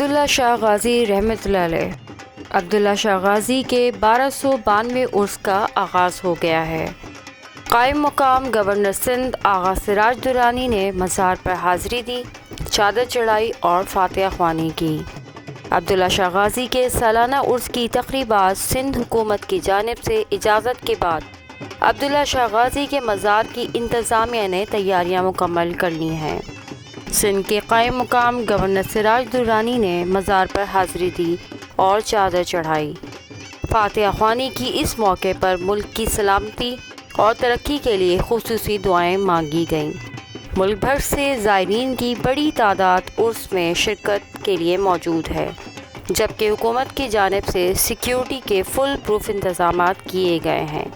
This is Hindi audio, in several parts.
अब्दुल्ला शाह गाज़ी रहमतुल्लाह अलैह। अब्दुल्ला शाह गाज़ी के 1292 उर्स का आगाज़ हो गया है। कायम मकाम गवर्नर सिंध आगा सिराज दुरानी ने मज़ार पर हाज़िरी दी, चादर चढ़ाई और फातिहा ख्वानी की। अब्दुल्ला शाह गाज़ी के सालाना उर्स की तक़रीबात सिंध हुकूमत की जानिब से इजाज़त के बाद अब्दुल्ला शाह गाज़ी के मज़ार की इंतज़ामिया ने तैयारियां मुकम्मल कर ली हैं। सिंध के कायम मुकाम गवर्नर सिराज दुरानी ने मज़ार पर हाज़िरी दी और चादर चढ़ाई, फातिहा ख्वानी की। इस मौके पर मुल्क की सलामती और तरक्की के लिए खुसूसी दुआएं मांगी गईं। मुल्क भर से ज़ायरीन की बड़ी तादाद उर्स में शिरकत के लिए मौजूद है, जबकि हुकूमत की जानिब से सिक्योरिटी के फुल प्रूफ इंतज़ामात किए गए हैं।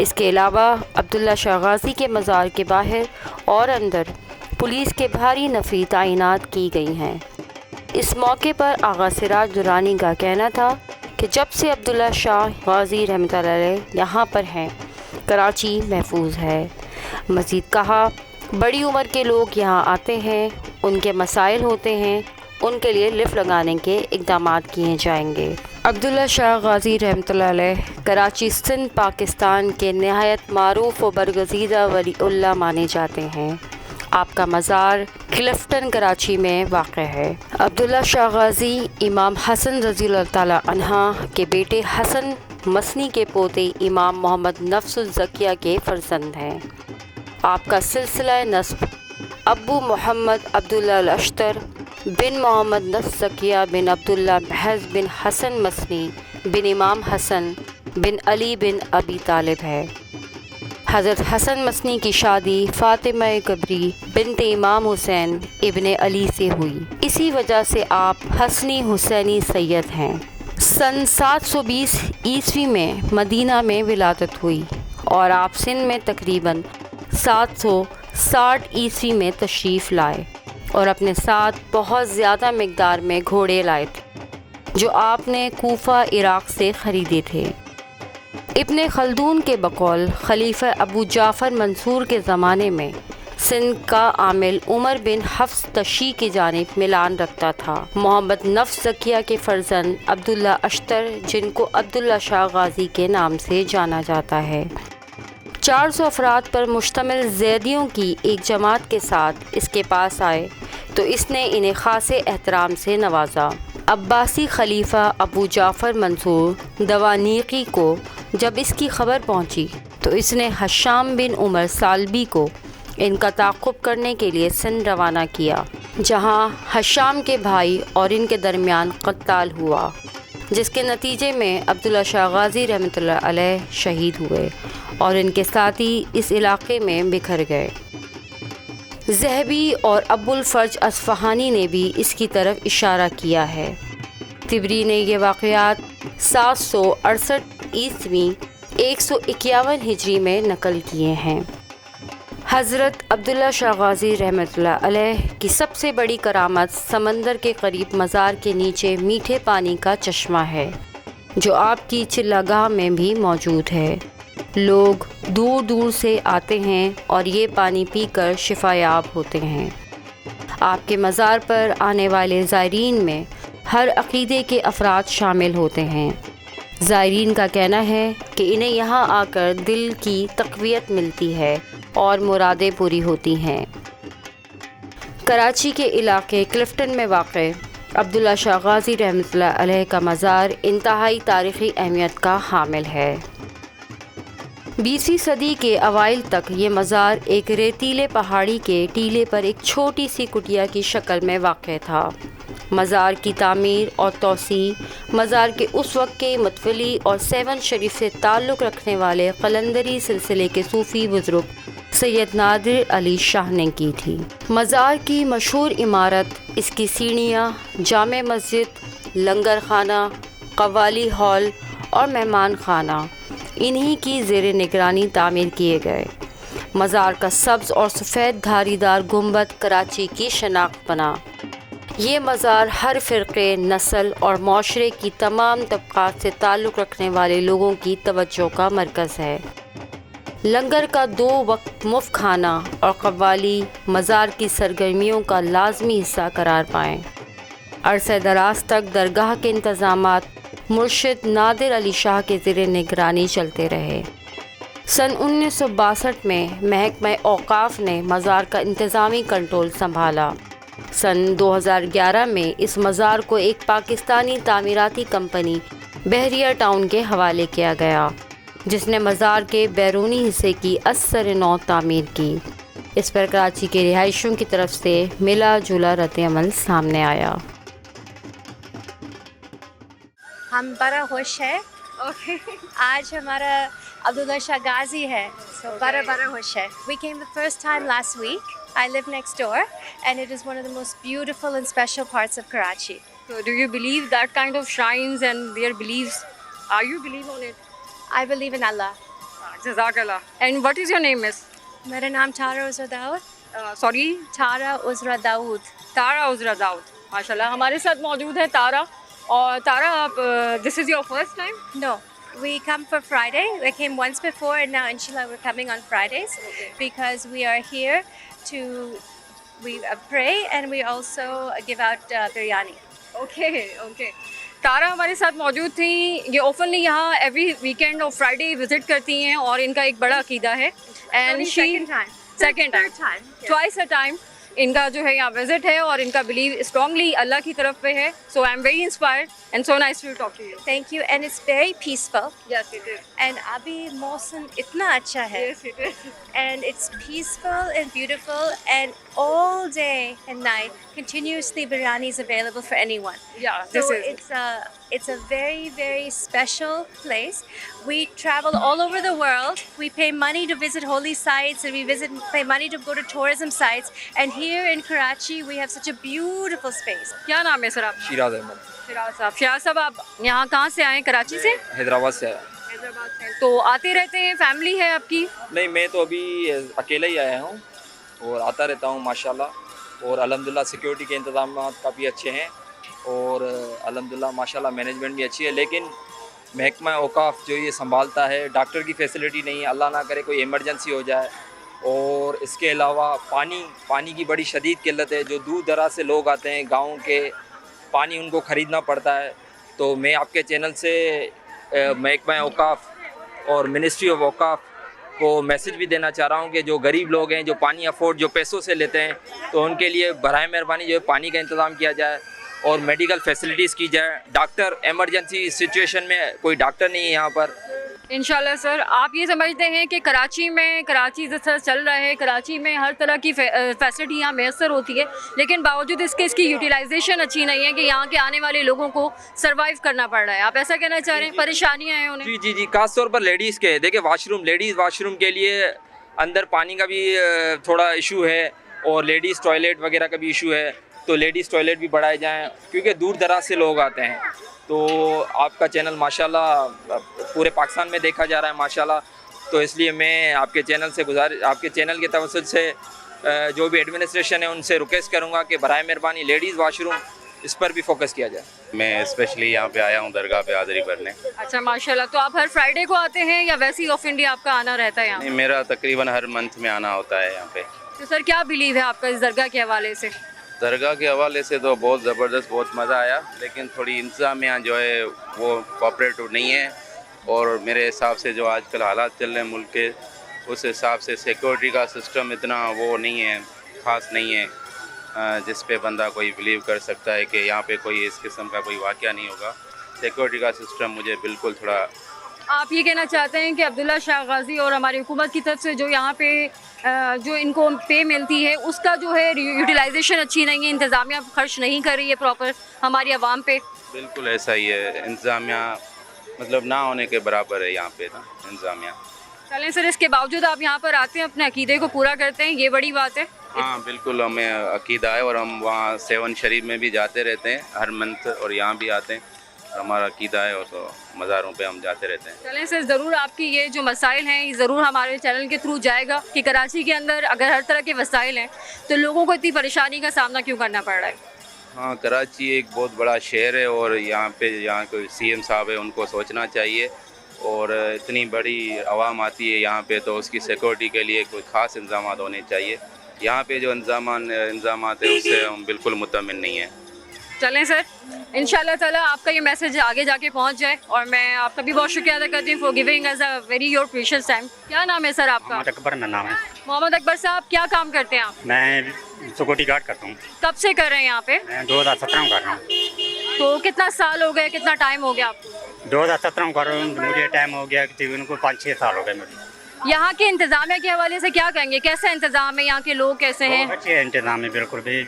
इसके अलावा अब्दुल्ला शाह गाज़ी के मज़ार के बाहर और अंदर पुलिस के भारी नफरी तैनात की गई हैं। इस मौके पर आगा सिराज दुरानी का कहना था कि जब से अब्दुल्ला शाह गाज़ी रहमतुल्लाह अलैह यहाँ पर हैं, कराची महफूज है। मज़ीद कहा, बड़ी उम्र के लोग यहाँ आते हैं, उनके मसाइल होते हैं, उनके लिए लिफ्ट लगाने के इक़दाम किए जाएंगे। अब्दुल्ला शाह गाज़ी रहमतुल्लाह अलैह कराची सिंध पाकिस्तान के नहायत मारूफ व बरगज़ीदा वलीउल्लाह माने जाते हैं। आपका मज़ार क्लिफ्टन कराची में वाक़ है। अब्दुल्ला शाह गाज़ी इमाम हसन रज़ियल्लाहु ताला अन्हा के बेटे हसन मसनी के पोते इमाम मोहम्मद नफ्सुल ज़किया के फ़र्जंद हैं। आपका सिलसिला नस्ब अबू मोहम्मद अब्दुल्ला अल-अश्तर बिन मोहम्मद नफ्स ज़किया बिन अब्दुल्ला महज़ बिन हसन मसनी बिन इमाम हसन बिन अली बिन अबी तालिब है। हज़रत हसन मसनी की शादी फ़ातिमा कबरी बिनते इमाम हुसैन इब्ने अली से हुई। इसी वजह से आप हसनी हुसैनी सैयद हैं। सन 720 ईस्वी में मदीना में विलादत हुई और आप सिंध में तकरीबन 760 ईस्वी में तशरीफ़ लाए और अपने साथ बहुत ज़्यादा मिक़दार में घोड़े लाए थे, जो आपने कूफ़ा इराक़ से ख़रीदे थे। इब्ने खल्दून के बकौल खलीफा अबू जाफ़र मंसूर के ज़माने में सिंध का आमिल उमर बिन हफ्स तशी की जानिब मिलान रखता था। मोहम्मद नफ्स ज़किया के फ़र्जंद अब्दुल्ला अश्तर, जिनको अब्दुल्ला शाह गाज़ी के नाम से जाना जाता है, 400 अफराद पर मुश्तमिल ज़ैदियों की एक जमात के साथ इसके पास आए तो इसने इन्हें ख़ासे एहतराम से नवाजा। अब्बासी खलीफा अबू जाफ़र मंसूर दवानीकी को जब इसकी खबर पहुंची तो इसने हशाम बिन उमर सालबी को इनका ताक़ुब करने के लिए सिंध रवाना किया, जहां हशाम के भाई और इनके दरमियान क़त्ल हुआ, जिसके नतीजे में अब्दुल्ला शाह गाज़ी रहमतुल्लाह अलैह शहीद हुए और इनके साथी इस इलाक़े में बिखर गए। ज़हबी और अबुल फ़र्ज अस्फ़हानी ने भी इसकी तरफ इशारा किया है। तिबरी ने ये वाक़यात 768 ईस्वी 151 हिजरी में नकल किए हैं। हज़रत अब्दुल्ला शाह गाज़ी रहमतुल्लाह अलैह की सबसे बड़ी करामत समंदर के करीब मज़ार के नीचे मीठे पानी का चश्मा है, जो आपकी चिल्लागाह में भी मौजूद है। लोग दूर दूर से आते हैं और ये पानी पीकर शिफायाब होते हैं। आपके मज़ार पर आने वाले ज़ायरीन में हर अक़ीदे के अफराद शामिल होते हैं। ज़ायरीन का कहना है कि इन्हें यहाँ आकर दिल की तक़वियत मिलती है और मुरादें पूरी होती हैं। कराची के इलाके क्लिफ्टन में वाक़ अब्दुल्ला शाह गाज़ी रहमतुल्लाह अलैह का मज़ार इंतहाई तारीख़ी अहमियत का हामिल है। 20वीं सदी के अवाइल तक ये मज़ार एक रेतीले पहाड़ी के टीले पर एक छोटी सी कुटिया की शक्ल में वाक़ था। मज़ार की तामीर और तोसी मज़ार के उस वक्त के मतवली और सेवन शरीफ से ताल्लुक़ रखने वाले क़लंदरी सिलसिले के सूफ़ी बुज़ुर्ग सैयद नादिर अली शाह ने की थी। मज़ार की मशहूर इमारत, इसकी सीढ़ियाँ, जामे मस्जिद, लंगर खाना, कव्वाली हॉल और मेहमान खाना इन्हीं की ज़ेर निगरानी तामीर किए गए। मज़ार का सब्ज़ और सफ़ेद धारीदार गुंबद कराची की शनाख्त बना। ये मज़ार हर फ़िरक़े, नस्ल और माशरे की तमाम तबक़ात से ताल्लुक़ रखने वाले लोगों की तवज्जो का मरकज़ है। लंगर का 2 वक्त मुफ्त खाना और कव्वाली मज़ार की सरगर्मियों का लाजमी हिस्सा करार पाएँ। अरसे दराज तक दरगाह के इंतज़ामात मुर्शिद नादिर अली शाह के ज़ेर निगरानी चलते रहे। सन 1962 में महकमा औक़ाफ़ ने मज़ार का इंतज़ामी कंट्रोल संभाला। सन 2011 में इस मज़ार को एक पाकिस्तानी तामीराती कंपनी बहरिया टाउन के हवाले किया गया, जिसने मज़ार के बैरूनी हिस्से की असर नौ तामीर की। इस पर कराची के रिहायशियों की तरफ से मिला जुला रद्द-ए-अमल सामने आया। हम बड़ा खुश है। आज हमारा अब्दुल्ला शाह गाजी है, बड़ा खुश है। We came the first time last week. I live next door and it is one of the most beautiful and special parts of Karachi. So do you believe that kind of shrines and their beliefs? Are you believe on it? I believe in Allah. Jazakallah. And what is your name, miss? मेरा नाम तारा उज़रा दाऊद। Sorry? तारा उज़रा दाऊद। तारा उज़रा दाऊद, माशाल्लाह। हमारे साथ मौजूद है तारा। और तारा, आप this is your first time? No, we come for Friday. We came once before and now inshallah we're coming on Fridays because we are here to pray and we also give out biryani. Okay. तारा हमारे साथ मौजूद थी। ये ओपनली यहाँ एवरी वीकेंड और फ्राइडे विजिट करती हैं और इनका एक बड़ा अकीदा है। And second time. Twice a time इनका जो है यहाँ विजिट है और इनका बिलीव स्ट्रांगली अल्लाह की तरफ पे है। So I am very inspired and so nice to talk to you. Thank you and it's very peaceful. Yes, it is. And अभी मौसम इतना अच्छा है। Yes, it is. And it's peaceful and beautiful and all day and night continuously biryani is available for anyone. Yeah, So this is. it's a very special place. We travel all over the world. We pay money to visit holy sites and we pay money to go to tourism sites. And here in Karachi we have such a beautiful space. क्या नाम है सर आप? शिराज अहमद। शिराज साहब, आप यहाँ कहाँ से आए? कराची से? हैदराबाद से आया। हैदराबाद से। तो आते रहते हैं? फैमिली है आपकी? नहीं, मैं तो अभी अकेला ही आया हूँ और आता रहता हूँ माशाल्लाह। और अल्हम्दुलिल्लाह सिक्योरिटी के इंतजाम काफ़ी अच्छे हैं और अल्हम्दुलिल्लाह माशाल्लाह मैनेजमेंट भी अच्छी है। लेकिन महकमा औक़ाफ़ जो ये संभालता है, डॉक्टर की फैसिलिटी नहीं है, अल्लाह ना करे कोई इमरजेंसी हो जाए। और इसके अलावा पानी की बड़ी शदीद किल्लत है। जो दूर दराज से लोग आते हैं गाँव के, पानी उनको ख़रीदना पड़ता है। तो मैं आपके चैनल से महकमा औक़ाफ़ और मिनिस्ट्री ऑफ औक़ाफ़ को मैसेज भी देना चाह रहा हूँ कि जो गरीब लोग हैं, जो पानी अफोर्ड जो पैसों से लेते हैं, तो उनके लिए बराए मेहरबानी जो है पानी का इंतज़ाम किया जाए और मेडिकल फैसिलिटीज़ की जाए। डॉक्टर इमरजेंसी सिचुएशन में कोई डॉक्टर नहीं है यहाँ पर। इंशाल्लाह सर, आप ये समझते हैं कि कराची जैसा चल रहा है, कराची में हर तरह की फैसिलिटी यहाँ मैसर होती है, लेकिन बावजूद इसकी यूटिलाइजेशन अच्छी नहीं है कि यहाँ के आने वाले लोगों को सर्वाइव करना पड़ रहा है। आप ऐसा कहना चाह रहे हैं? परेशानियाँ हैं उन्हें? जी, खास तौर पर लेडीज़ के। देखिए लेडीज़ वाशरूम के लिए अंदर पानी का भी थोड़ा इशू है और लेडीज़ टॉयलेट वगैरह का भी इशू है। तो लेडीज़ टॉयलेट भी बढ़ाए जाएँ क्योंकि दूर दराज से लोग आते हैं। तो आपका चैनल माशाल्लाह पूरे पाकिस्तान में देखा जा रहा है माशाल्लाह। तो इसलिए मैं आपके चैनल के तवज्जुह से जो भी एडमिनिस्ट्रेशन है उनसे रिक्वेस्ट करूंगा कि बराए मेहरबानी लेडीज़ वाशरूम इस पर भी फोकस किया जाए। मैं स्पेशली यहाँ पे आया हूँ दरगाह पे हाज़िरी भरने। अच्छा, माशाल्लाह। तो आप हर फ्राइडे को आते हैं या वैसे ही ऑफ इंडिया आपका आना रहता है यहाँ? नहीं, मेरा तकरीबन हर मंथ में आना होता है यहाँ पे। तो सर क्या बिलीव है आपका इस दरगाह के हवाले से? दरगाह के हवाले से तो बहुत ज़बरदस्त, बहुत मज़ा आया, लेकिन थोड़ी इंतज़ामिया जो है वो कोऑपरेटिव नहीं है। और मेरे हिसाब से जो आजकल हालात चल रहे हैं मुल्क के, उस हिसाब से सिक्योरिटी का सिस्टम इतना वो नहीं है, ख़ास नहीं है जिस पे बंदा कोई बिलीव कर सकता है कि यहाँ पे कोई इस किस्म का कोई वाक़या नहीं होगा। सिक्योरिटी का सिस्टम मुझे बिल्कुल थोड़ा। आप ये कहना चाहते हैं कि अब्दुल्ला शाह गाजी और हमारी हुकूमत की तरफ से जो यहाँ पे जो इनको पे मिलती है उसका जो है यूटिलाइजेशन अच्छी नहीं है, इंतज़ामिया खर्च नहीं कर रही है प्रॉपर हमारी आवाम पे? बिल्कुल ऐसा ही है, इंतज़ामिया मतलब ना होने के बराबर है यहाँ पे ना इंतज़ामिया। चलें सर, इसके बावजूद आप यहाँ पर आते हैं, अपने अकीदे को पूरा करते हैं, ये बड़ी बात है। हाँ बिल्कुल, हमें अकीदा है और हम वहाँ सेवन शरीफ में भी जाते रहते हैं हर मंथ और यहाँ भी आते हैं। हमारा अकीदा है और तो मज़ारों पे हम जाते रहते हैं। चलें सर, ज़रूर आपकी ये जो मसाइल हैं ये ज़रूर हमारे चैनल के थ्रू जाएगा कि कराची के अंदर अगर हर तरह के वसाइल हैं तो लोगों को इतनी परेशानी का सामना क्यों करना पड़ रहा है। हाँ, कराची एक बहुत बड़ा शहर है और यहाँ कोई CM साहब है, उनको सोचना चाहिए। और इतनी बड़ी आवाम आती है यहाँ पे, तो उसकी सिक्योरिटी के लिए कोई ख़ास इंतजाम होने चाहिए। यहाँ पे जो इंतजाम है उससे हम बिल्कुल मुतमिन नहीं हैं। चलें सर, इंशाल्लाह ताला आपका ये मैसेज आगे जाके पहुंच जाए और मैं आपका भी बहुत शुक्रिया अदा करती हूँ for giving us a very your precious time. क्या नाम है सर आपका? मोहम्मद अकबर मेरा नाम है। मोहम्मद अकबर साहब, क्या काम करते हैं आप? मैं सिक्योरिटी गार्ड करता हूँ। कब से कर रहे हैं यहाँ पे? मैं 2017 में कर रहा हूँ। तो कितना साल हो गए, कितना टाइम हो गया आपको? 2017 में कर रहा हूँ, मुझे टाइम हो गया तकरीबन को 5-6 साल हो गए मुझे। यहाँ के इंतजामिया के हवाले से क्या कहेंगे, कैसा इंतजाम है, यहाँ के लोग कैसे हैं? बहुत अच्छे इंतजाम है, बिल्कुल भी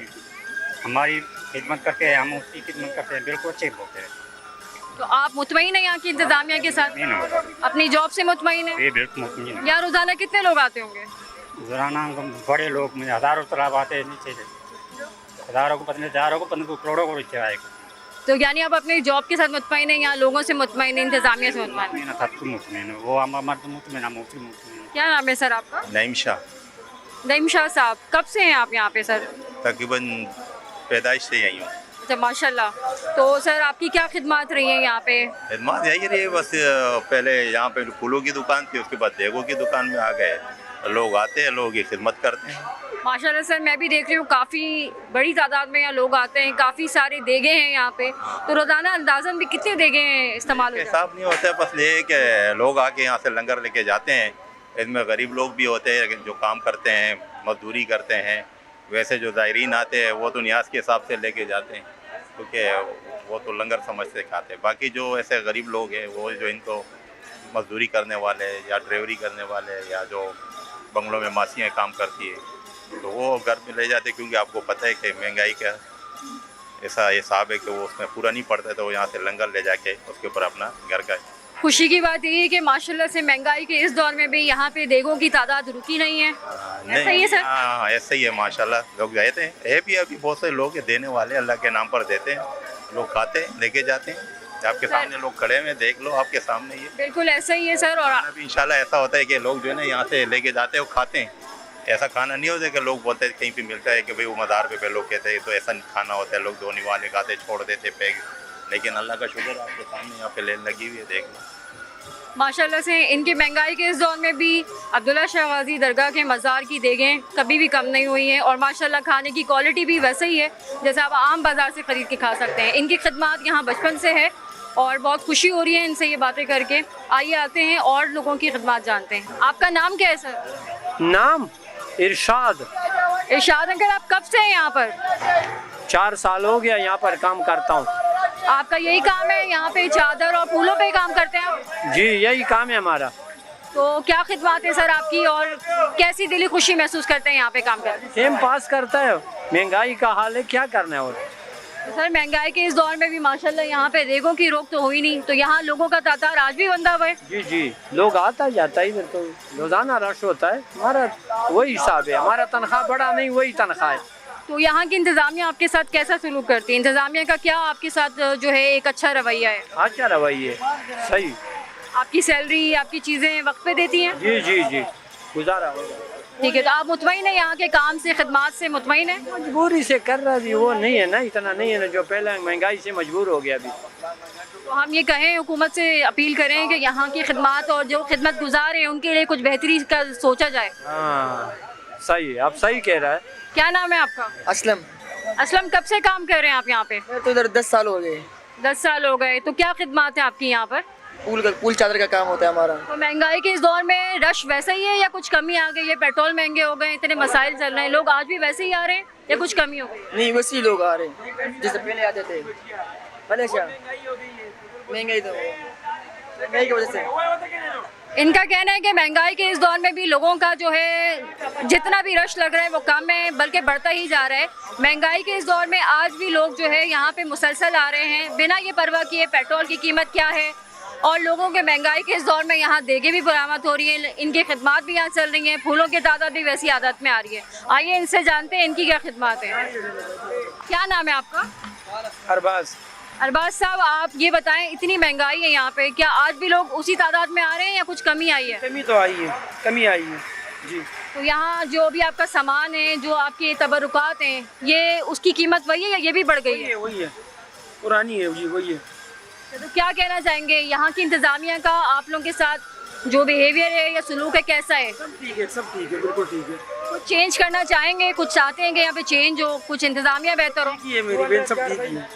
हमारी खिदमत करते हैं, हम उसकी खिदमत करते हैं, बिल्कुल अच्छे होते हैं। तो आप मुतमईन हैं यहाँ की इंतजामिया के साथ? अपनी जॉब से मुतमईन है? ये बिल्कुल मुतमईन है। यहाँ रोजाना कितने लोग आते होंगे? रोजाना बड़े लोग में हज़ारों तालाब आते हैं, नीचे से हज़ारों को करोड़ों को नीचे आएगा। तो यानी आप अपनी जॉब के साथ मुतमईन है, यहाँ लोगों से मुतमईन है, इंतजामिया से मुतमईन है? मुतमईन वो हमारे तो मुतमईन। क्या नाम है सर आपका? नईम शाह। नईम शाह साहब, कब से हैं आप यहाँ पे सर? तकरीबन पैदाइश से यही हूँ। अच्छा माशाल्लाह। तो सर आपकी क्या खिदमत रही है यहाँ पे? खिदमत यही रही है बस। पहले यहाँ पे फूलों की दुकान थी, उसके बाद देगों की दुकान में आ गए। लोग आते हैं, लोग ये खिदमत करते हैं। माशाल्लाह सर, मैं भी देख रही हूँ काफ़ी बड़ी तादाद में यहाँ लोग आते हैं, काफ़ी सारे देगे हैं यहाँ पे। तो रोज़ाना अंदाज़न भी कितने देगे इस्तेमाल होते हैं? हिसाब नहीं होता है, बस ये है कि लोग आके यहाँ से लंगर लेके जाते हैं। इसमें गरीब लोग भी होते हैं जो काम करते हैं, मजदूरी करते हैं। वैसे जो ज़ायरीन आते हैं वो तो न्याज के हिसाब से लेके जाते हैं, क्योंकि वो तो लंगर समझ से खाते हैं। बाकी जो ऐसे गरीब लोग हैं, वो जो इनको मजदूरी करने वाले या ड्राइवरी करने वाले या जो बंगलों में मासियाँ काम करती है, तो वो घर में ले जाते, क्योंकि आपको पता है कि महंगाई का ऐसा हिसाब है कि वो उसमें पूरा नहीं पड़ता है, तो वो यहाँ से लंगर ले जाके उसके ऊपर अपना घर का। खुशी की बात ये है कि माशाल्लाह से महंगाई के इस दौर में भी यहाँ पे देगों की तादाद रुकी नहीं है। ऐसा ही है सर? हाँ ऐसा ही है माशाल्लाह। लोग देते हैं, है भी अभी बहुत से लोग देने वाले, अल्लाह के नाम पर देते हैं, लोग खाते हैं, लेके जाते हैं। आपके सामने लोग खड़े हैं, देख लो आपके सामने ही। बिल्कुल ऐसा ही है सर। और अभी इंशाल्लाह ऐसा होता है कि लोग जो है ना यहाँ से लेके जाते हैं और खाते हैं। ऐसा खाना नहीं होता कि लोग बोलते हैं कहीं पे मिलता है कि भाई वो मदार पे लोग कहते हैं तो ऐसा खाना होता है, लोग धोने वाले खाते छोड़ देते पैक। लेकिन अल्लाह का शुक्र आपके सामने यहाँ पे लेन लगी हुई है, देख लो माशाल्लाह से। इनकी महंगाई के इस दौर में भी अब्दुल्ला शाह गाज़ी दरगाह के मज़ार की देगें कभी भी कम नहीं हुई हैं और माशाल्लाह खाने की क्वालिटी भी वैसे ही है जैसे आप आम बाज़ार से ख़रीद के खा सकते हैं। इनकी खिदमत यहाँ बचपन से है और बहुत खुशी हो रही है इनसे ये बातें करके। आइए आते हैं और लोगों की खिदमत जानते हैं। आपका नाम क्या है सर? नाम इरशाद। इरशाद अंकल, आप कब से हैं यहाँ पर? 4 साल हो गया यहाँ पर काम करता हूँ। आपका यही काम है, यहाँ पे चादर और फूलों पे काम करते हैं आप? जी यही काम है हमारा। तो क्या खिदमत है सर आपकी और कैसी दिली खुशी महसूस करते हैं यहाँ पे काम करके? टाइम पास करता है, महंगाई का हाल है, क्या करना है। और तो सर महंगाई के इस दौर में भी माशाल्लाह यहाँ पे देगों की रोक तो हुई नहीं, तो यहाँ लोगों का तादाद आज भी बंधा हुआ है? जी जी, लोग आता जाता ही, तो रोजाना रश होता है। हमारा वही हिसाब है, हमारा तनख्वाह बड़ा नहीं, वही तनख्वाह है। तो यहाँ की इंतजामिया आपके साथ कैसा सलूक करती है? इंतजामिया का क्या आपके साथ जो है एक अच्छा रवैया है? अच्छा रवैया, सही। आपकी सैलरी, आपकी चीज़ें वक्त पे देती हैं? जी जी जी, गुजारा हो जाए। ठीक है, तो आप मुतमईन है यहाँ के काम से, खिदमत से मुतमईन है? मजबूरी से कर रहा भी वो नहीं है ना, इतना नहीं है ना जो पहले महंगाई से मजबूर हो गया अभी। तो हम ये कहें, हुकूमत से अपील करें कि यहाँ की खिदमत और जो खिदमत गुजार हैं उनके लिए कुछ बेहतरी का सोचा जाए। हाँ सही, आप सही कह रहा है। क्या नाम है आपका? असलम। असलम, कब से काम कर रहे हैं आप यहाँ पे? मैं तो इधर 10 साल हो गए। 10 साल हो गए। तो क्या खिदमत है आपकी यहाँ पर? पूल चादर का काम होता है हमारा। तो महंगाई के इस दौर में रश वैसा ही है या कुछ कमी आ गई है? पेट्रोल महंगे हो गए, इतने मसाइल चल रहे हैं, लोग आज भी वैसे ही आ रहे हैं या कुछ कमी हो गई? नहीं, वैसे ही लोग आ रहे हैं जैसे पहले आते थे। महंगाई तो महंगाई की वजह से। इनका कहना है कि महंगाई के इस दौर में भी लोगों का जो है जितना भी रश लग रहा है वो कम है, बल्कि बढ़ता ही जा रहा है। महंगाई के इस दौर में आज भी लोग जो है यहाँ पे मुसलसल आ रहे हैं बिना ये परवाह किए पेट्रोल की कीमत क्या है। और लोगों के महंगाई के इस दौर में यहाँ देगे भी बरामद हो रही हैं, इनकी खिदमत भी यहाँ चल रही हैं, फूलों की तादाद भी वैसी आदत में आ रही है। आइए इनसे जानते हैं इनकी क्या खिदमत है। क्या नाम है आपका? अरबाज। अरबाज साहब, आप ये बताएं, इतनी महंगाई है यहाँ पे, क्या आज भी लोग उसी तादाद में आ रहे हैं या कुछ कमी आई है? कमी तो आई है, कमी आई है जी। तो यहाँ जो भी आपका सामान है, जो आपके तबरुकात हैं, ये उसकी कीमत वही है या ये भी बढ़ गई है? वही है, पुरानी है जी, वही है। तो क्या कहना चाहेंगे यहाँ की इंतजामिया का आप लोगों के साथ जो बिहेवियर है या सलूक है कैसा है? सब ठीक है, सब ठीक है, बिल्कुल ठीक है। कुछ चेंज करना चाहेंगे, कुछ चाहते हैं कि यहाँ पे चेंज हो, कुछ इंतजामिया बेहतर हो? ठीक ही है मेरी बहन, सब ठीक ही है।